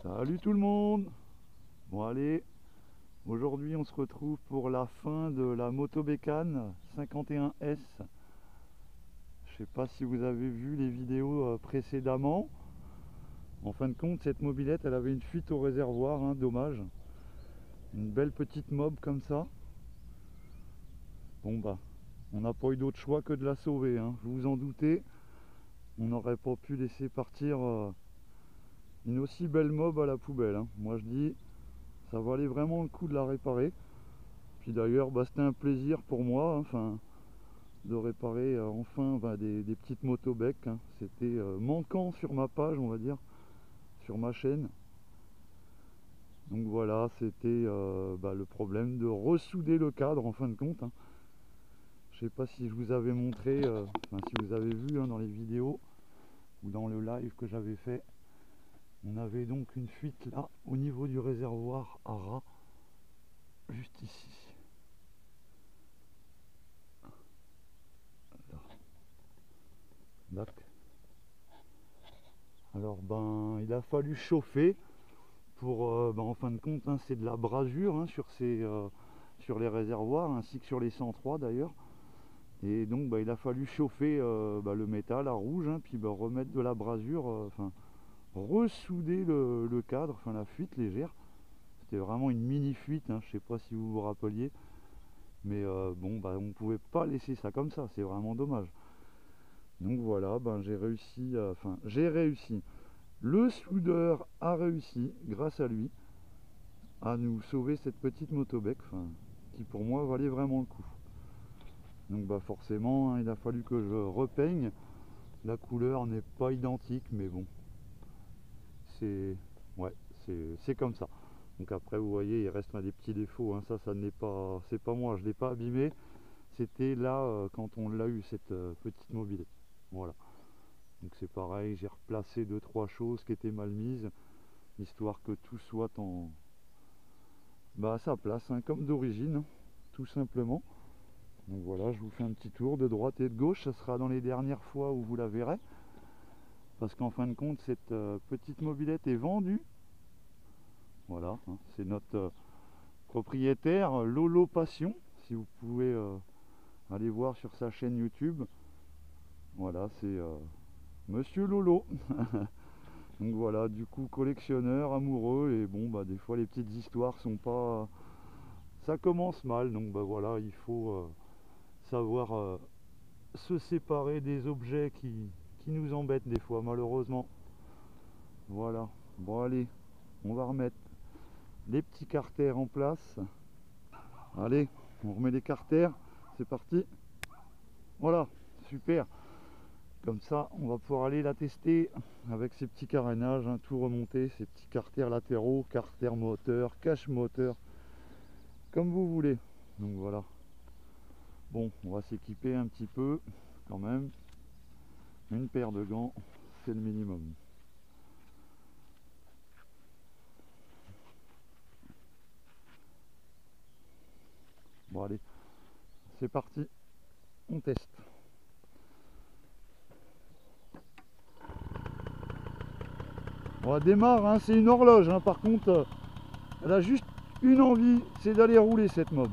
Salut tout le monde. Bon allez, aujourd'hui on se retrouve pour la fin de la moto bécane 51S. Je sais pas si vous avez vu les vidéos précédemment. En fin de compte, cette mobilette elle avait une fuite au réservoir, hein, dommage. Une belle petite mob comme ça. Bon bah, on n'a pas eu d'autre choix que de la sauver, hein. Vous vous en doutez, on n'aurait pas pu laisser partir une aussi belle mob à la poubelle, hein. Moi je dis, ça valait vraiment le coup de la réparer. Puis d'ailleurs, bah, c'était un plaisir pour moi, hein, enfin, de réparer enfin des petites motos bec, hein. C'était manquant sur ma page, on va dire, sur ma chaîne. Donc voilà, c'était le problème de ressouder le cadre en fin de compte, hein. Je sais pas si je vous avais montré, si vous avez vu, hein, dans les vidéos ou dans le live que j'avais fait. On avait donc une fuite là au niveau du réservoir à ras, juste ici. Alors il a fallu chauffer pour en fin de compte, hein, c'est de la brasure, hein, sur les réservoirs ainsi que sur les 103 d'ailleurs. Et donc il a fallu chauffer le métal à rouge, hein, puis remettre de la brasure, ressouder le cadre, enfin la fuite légère. C'était vraiment une mini fuite, hein, je sais pas si vous vous rappeliez, mais on pouvait pas laisser ça comme ça, c'est vraiment dommage. Donc voilà, j'ai réussi. Le soudeur a réussi, grâce à lui, à nous sauver cette petite motobec, qui pour moi valait vraiment le coup. Donc forcément, hein, il a fallu que je repeigne. La couleur n'est pas identique, mais bon, c'est comme ça. Donc après, vous voyez, il reste des petits défauts, hein. Ça n'est pas, c'est pas moi, je l'ai pas abîmé. C'était là quand on l'a eu, cette petite mobilette. Voilà. Donc c'est pareil, j'ai replacé 2-3 choses qui étaient mal mises, histoire que tout soit à sa place, hein, comme d'origine, hein, tout simplement. Donc voilà, je vous fais un petit tour de droite et de gauche, ça sera dans les dernières fois où vous la verrez, parce qu'en fin de compte, cette petite mobilette est vendue. Voilà, hein, c'est notre propriétaire Lolo Passion, si vous pouvez aller voir sur sa chaîne YouTube. Voilà, c'est Monsieur Lolo. Donc voilà, du coup, collectionneur, amoureux, et des fois les petites histoires sont pas... Ça commence mal, donc voilà, il faut savoir se séparer des objets qui nous embêtent des fois, malheureusement. Voilà, bon allez, on va remettre les petits carters en place. Allez, on remet les carters, c'est parti. Voilà, super. Comme ça, on va pouvoir aller la tester avec ces petits carénages, hein, tout remonter, ces petits carters latéraux, carters moteur, cache moteur, comme vous voulez. Donc voilà. Bon, on va s'équiper un petit peu quand même. Une paire de gants, c'est le minimum. Bon allez, c'est parti, on teste. Bon, elle démarre, hein, c'est une horloge, hein, par contre, elle a juste une envie, c'est d'aller rouler cette mob.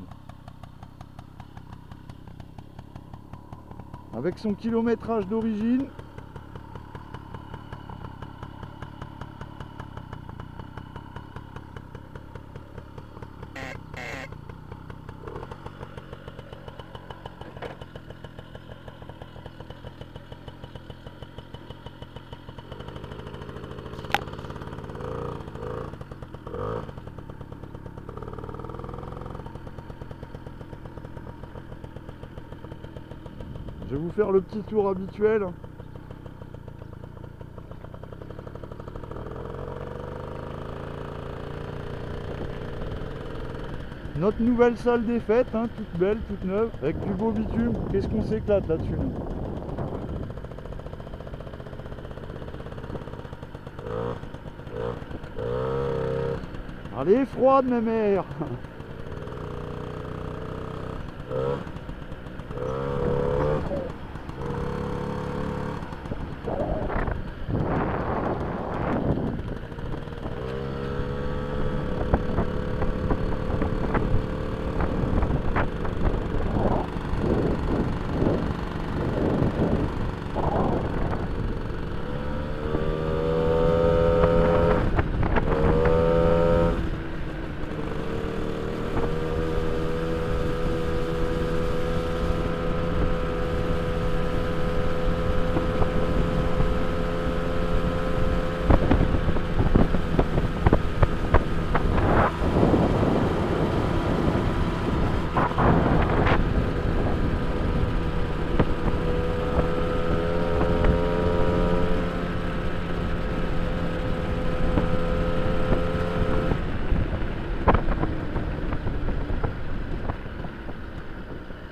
Avec son kilométrage d'origine. Je vais vous faire le petit tour habituel. Notre nouvelle salle des fêtes, hein, toute belle, toute neuve, avec du beau bitume. Qu'est-ce qu'on s'éclate là-dessus, nous. Allez, froide, ma mère.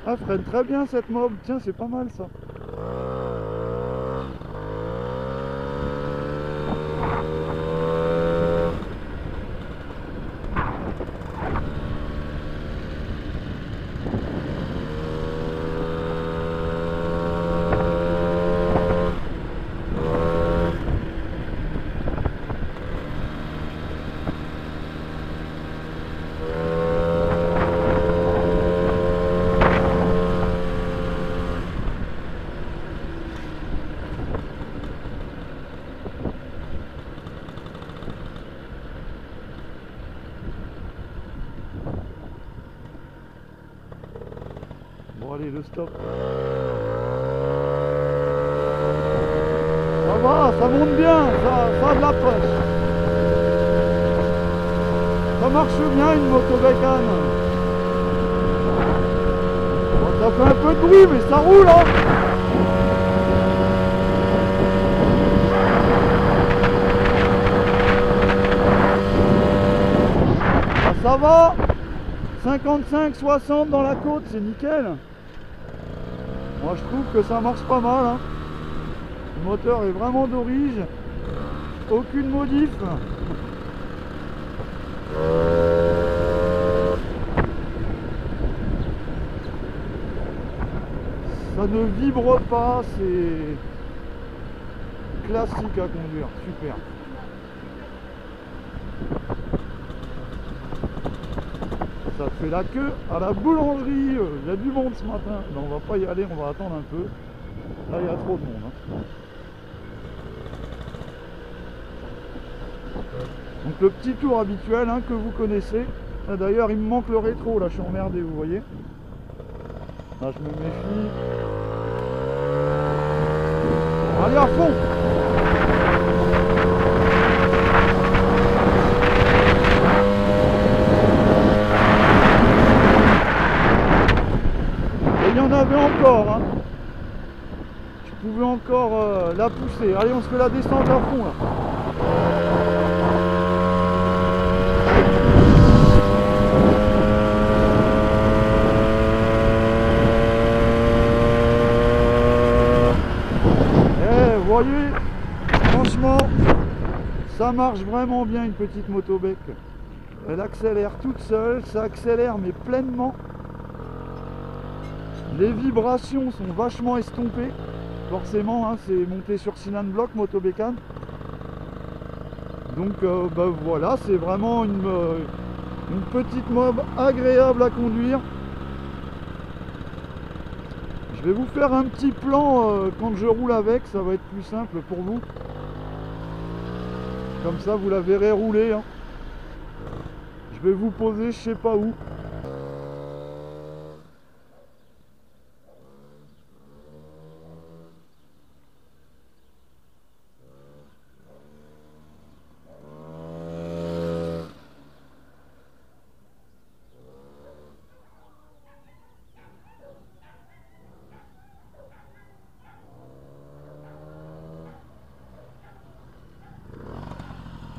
Ah, freine très bien cette mob, tiens, c'est pas mal ça. Bon allez, le stop. Ça va, ça monte bien, ça a de la pêche. Ça marche bien une moto bécane. Bon, ça fait un peu de bruit mais ça roule hein. Ah, ça va. 55-60 dans la côte, c'est nickel. Moi je trouve que ça marche pas mal hein. Le moteur est vraiment d'origine, aucune modif. Ça ne vibre pas, c'est classique à conduire, super. Ça fait la queue à la boulangerie, il y a du monde ce matin. Mais on va pas y aller, on va attendre un peu. Là il y a trop de monde hein. Donc le petit tour habituel hein, que vous connaissez. D'ailleurs il me manque le rétro, là je suis emmerdé, vous voyez. Là je me méfie. Allez à fond. Et il y en avait encore hein. Je pouvais encore la pousser. Allez on se fait la descente à fond là. Vous voyez, franchement, ça marche vraiment bien une petite moto bec. Elle accélère toute seule, ça accélère mais pleinement. Les vibrations sont vachement estompées. Forcément, hein, c'est monté sur Sinan Block, moto bécane. Donc bah, voilà, c'est vraiment une petite mob agréable à conduire. Je vais vous faire un petit plan quand je roule avec, ça va être plus simple pour vous. Comme ça vous la verrez rouler hein. Je vais vous poser je sais pas où.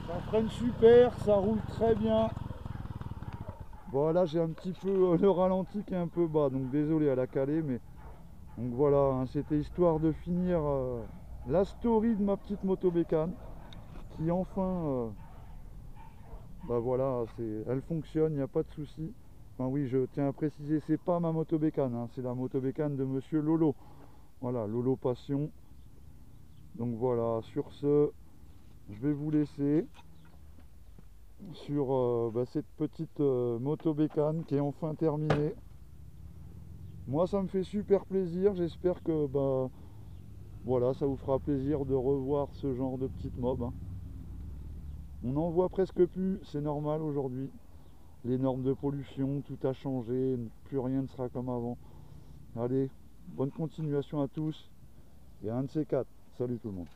Ça freine super, ça roule très bien. Voilà, j'ai un petit peu le ralenti qui est un peu bas, donc désolé à la calée, mais donc voilà, hein, c'était histoire de finir la story de ma petite moto bécane qui enfin, bah voilà, elle fonctionne, il n'y a pas de souci. Enfin oui, je tiens à préciser, c'est pas ma moto bécane, hein, c'est la moto bécane de monsieur Lolo. Voilà, Lolo Passion. Donc voilà, sur ce, je vais vous laisser sur cette petite moto bécane qui est enfin terminée. Moi ça me fait super plaisir, j'espère que bah, voilà, ça vous fera plaisir de revoir ce genre de petite mob hein. On n'en voit presque plus, c'est normal aujourd'hui. Les normes de pollution, tout a changé, plus rien ne sera comme avant. Allez, bonne continuation à tous et à un de ces quatre. Salut tout le monde.